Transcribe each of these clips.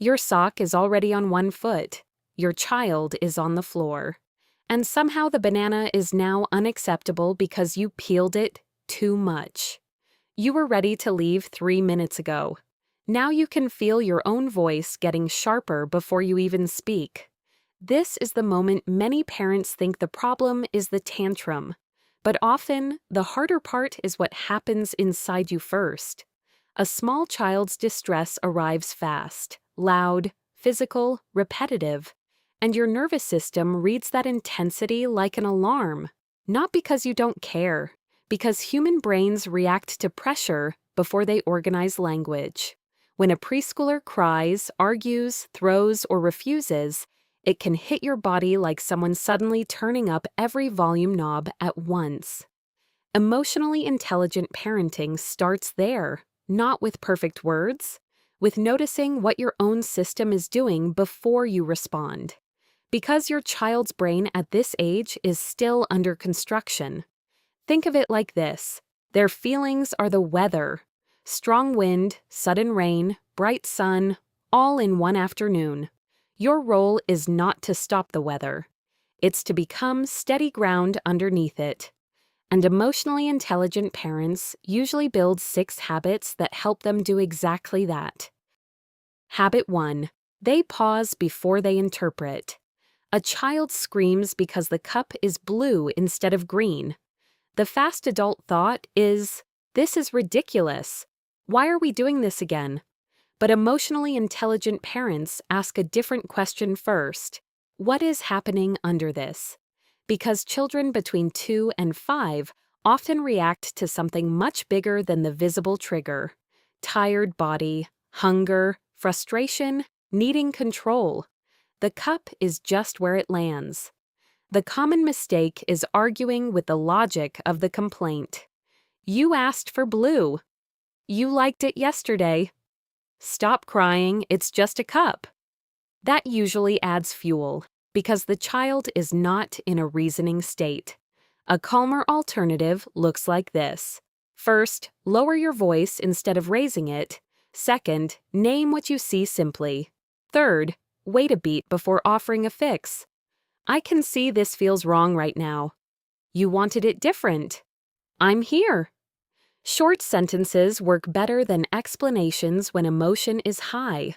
Your sock is already on one foot. Your child is on the floor. And somehow the banana is now unacceptable because you peeled it too much. You were ready to leave 3 minutes ago. Now you can feel your own voice getting sharper before you even speak. This is the moment many parents think the problem is the tantrum. But often, the harder part is what happens inside you first. A small child's distress arrives fast, loud, physical, repetitive, and your nervous system reads that intensity like an alarm. Not because you don't care, because human brains react to pressure before they organize language. When a preschooler cries, argues, throws, or refuses, it can hit your body like someone suddenly turning up every volume knob at once. Emotionally intelligent parenting starts there, not with perfect words, with noticing what your own system is doing before you respond. Because your child's brain at this age is still under construction. Think of it like this: their feelings are the weather. Strong wind, sudden rain, bright sun, all in one afternoon. Your role is not to stop the weather. It's to become steady ground underneath it. And emotionally intelligent parents usually build 6 habits that help them do exactly that. Habit 1. They pause before they interpret. A child screams because the cup is blue instead of green. The fast adult thought is, "This is ridiculous. Why are we doing this again?" But emotionally intelligent parents ask a different question first. What is happening under this? Because children between 2 and 5 often react to something much bigger than the visible trigger. Tired body, hunger, frustration, needing control. The cup is just where it lands. The common mistake is arguing with the logic of the complaint. You asked for blue. You liked it yesterday. Stop crying, it's just a cup. That usually adds fuel, because the child is not in a reasoning state. A calmer alternative looks like this. First, lower your voice instead of raising it. Second, name what you see simply. Third, wait a beat before offering a fix. I can see this feels wrong right now. You wanted it different. I'm here. Short sentences work better than explanations when emotion is high.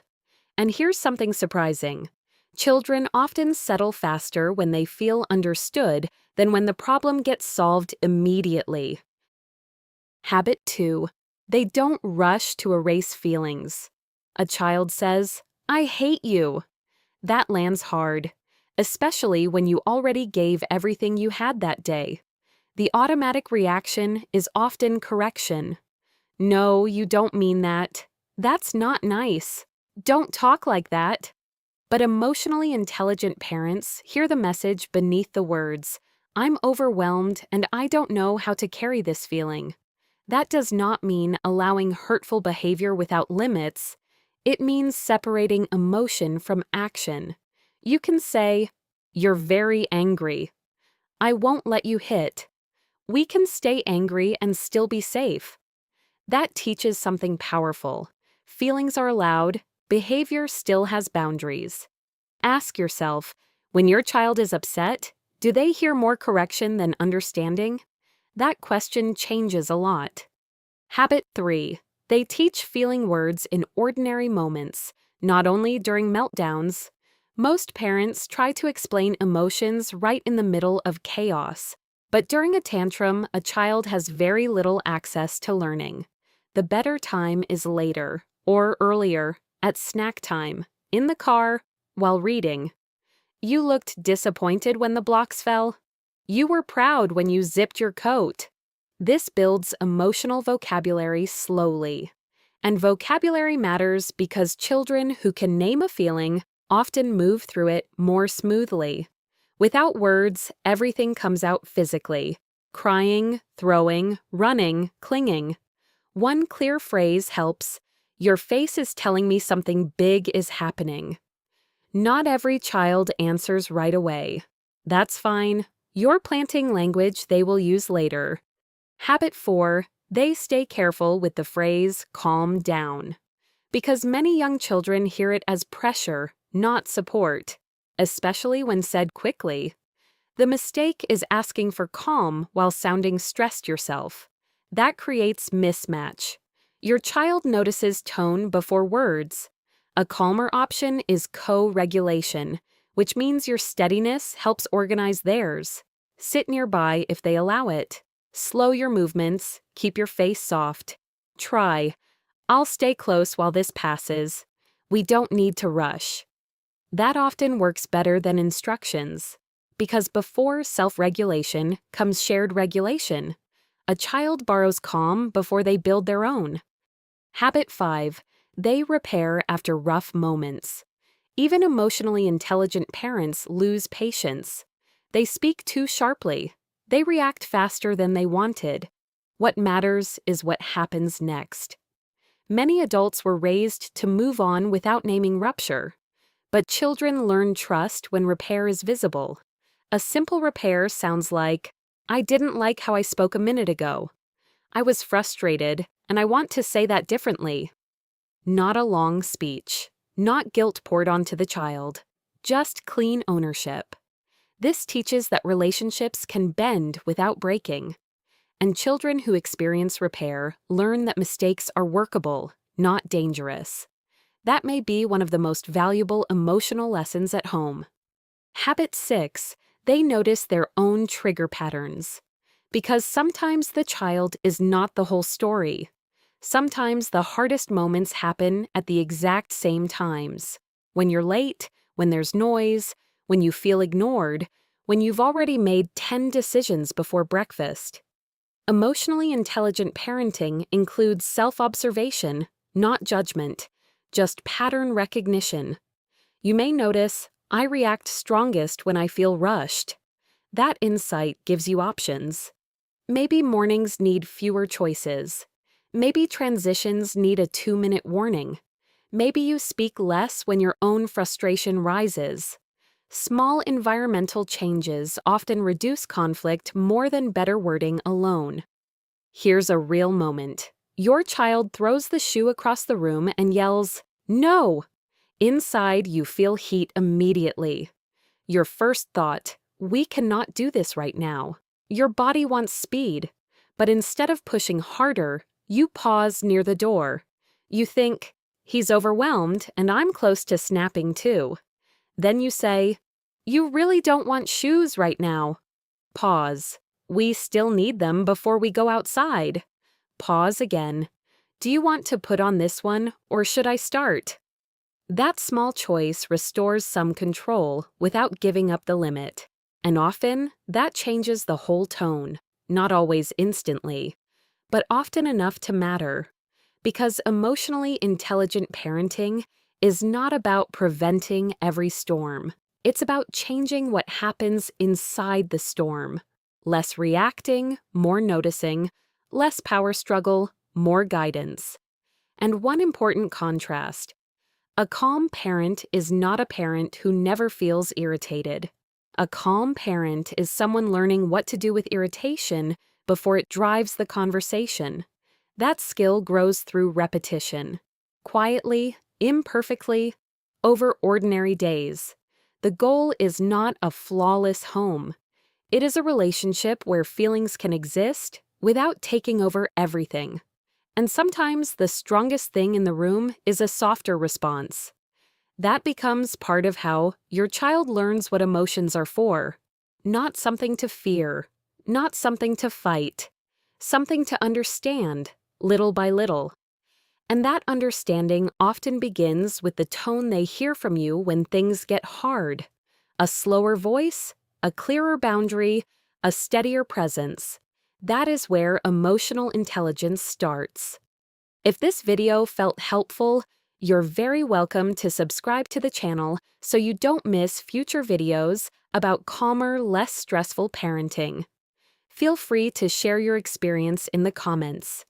And here's something surprising. Children often settle faster when they feel understood than when the problem gets solved immediately. Habit 2. They don't rush to erase feelings. A child says, "I hate you." That lands hard, especially when you already gave everything you had that day. The automatic reaction is often correction. "No, you don't mean that. That's not nice. Don't talk like that." But emotionally intelligent parents hear the message beneath the words, "I'm overwhelmed and I don't know how to carry this feeling." That does not mean allowing hurtful behavior without limits. It means separating emotion from action. You can say, "You're very angry. I won't let you hit." We can stay angry and still be safe. That teaches something powerful. Feelings are allowed, behavior still has boundaries. Ask yourself, when your child is upset, do they hear more correction than understanding? That question changes a lot. Habit 3. They teach feeling words in ordinary moments, not only during meltdowns. Most parents try to explain emotions right in the middle of chaos. But during a tantrum, a child has very little access to learning. The better time is later, or earlier, at snack time, in the car, while reading. You looked disappointed when the blocks fell. You were proud when you zipped your coat. This builds emotional vocabulary slowly. And vocabulary matters because children who can name a feeling often move through it more smoothly. Without words, everything comes out physically. Crying, throwing, running, clinging. One clear phrase helps. Your face is telling me something big is happening. Not every child answers right away. That's fine. You're planting language they will use later. Habit 4. They stay careful with the phrase calm down. because many young children hear it as pressure, not support, especially when said quickly. The mistake is asking for calm while sounding stressed yourself. That creates mismatch. Your child notices tone before words. A calmer option is co-regulation, which means your steadiness helps organize theirs. Sit nearby if they allow it. Slow your movements, keep your face soft. Try, "I'll stay close while this passes. We don't need to rush." That often works better than instructions, because before self-regulation comes shared regulation. A child borrows calm before they build their own. Habit 5. They repair after rough moments. Even emotionally intelligent parents lose patience. They speak too sharply. They react faster than they wanted. What matters is what happens next. Many adults were raised to move on without naming rupture. But children learn trust when repair is visible. A simple repair sounds like, "I didn't like how I spoke a minute ago. I was frustrated, and I want to say that differently." Not a long speech, not guilt poured onto the child, just clean ownership. This teaches that relationships can bend without breaking. And children who experience repair learn that mistakes are workable, not dangerous. That may be one of the most valuable emotional lessons at home. Habit 6. They notice their own trigger patterns. Because sometimes the child is not the whole story. Sometimes the hardest moments happen at the exact same times. When you're late, when there's noise, when you feel ignored, when you've already made 10 decisions before breakfast. Emotionally intelligent parenting includes self-observation, not judgment, just pattern recognition. You may notice, "I react strongest when I feel rushed." That insight gives you options. Maybe mornings need fewer choices. Maybe transitions need a 2-minute warning. Maybe you speak less when your own frustration rises. Small environmental changes often reduce conflict more than better wording alone. Here's a real moment. Your child throws the shoe across the room and yells, "No!" Inside, you feel heat immediately. Your first thought, "We cannot do this right now." Your body wants speed, but instead of pushing harder, you pause near the door. You think, "He's overwhelmed and I'm close to snapping too." Then you say, "You really don't want shoes right now." Pause. "We still need them before we go outside." Pause again. "Do you want to put on this one or should I start?" That small choice restores some control without giving up the limit. And often, that changes the whole tone. Not always instantly, but often enough to matter. Because emotionally intelligent parenting is not about preventing every storm. It's about changing what happens inside the storm. Less reacting, more noticing, less power struggle, more guidance. And one important contrast. A calm parent is not a parent who never feels irritated. A calm parent is someone learning what to do with irritation before it drives the conversation. That skill grows through repetition. Quietly, imperfectly, over ordinary days. The goal is not a flawless home. It is a relationship where feelings can exist without taking over everything. And sometimes the strongest thing in the room is a softer response. That becomes part of how your child learns what emotions are for. Not something to fear, not something to fight, something to understand, little by little. And that understanding often begins with the tone they hear from you when things get hard. A slower voice, a clearer boundary, a steadier presence. That is where emotional intelligence starts. If this video felt helpful, you're very welcome to subscribe to the channel so you don't miss future videos about calmer, less stressful parenting. Feel free to share your experience in the comments.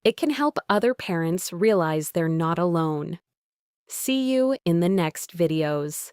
It can help other parents realize they're not alone. See you in the next videos.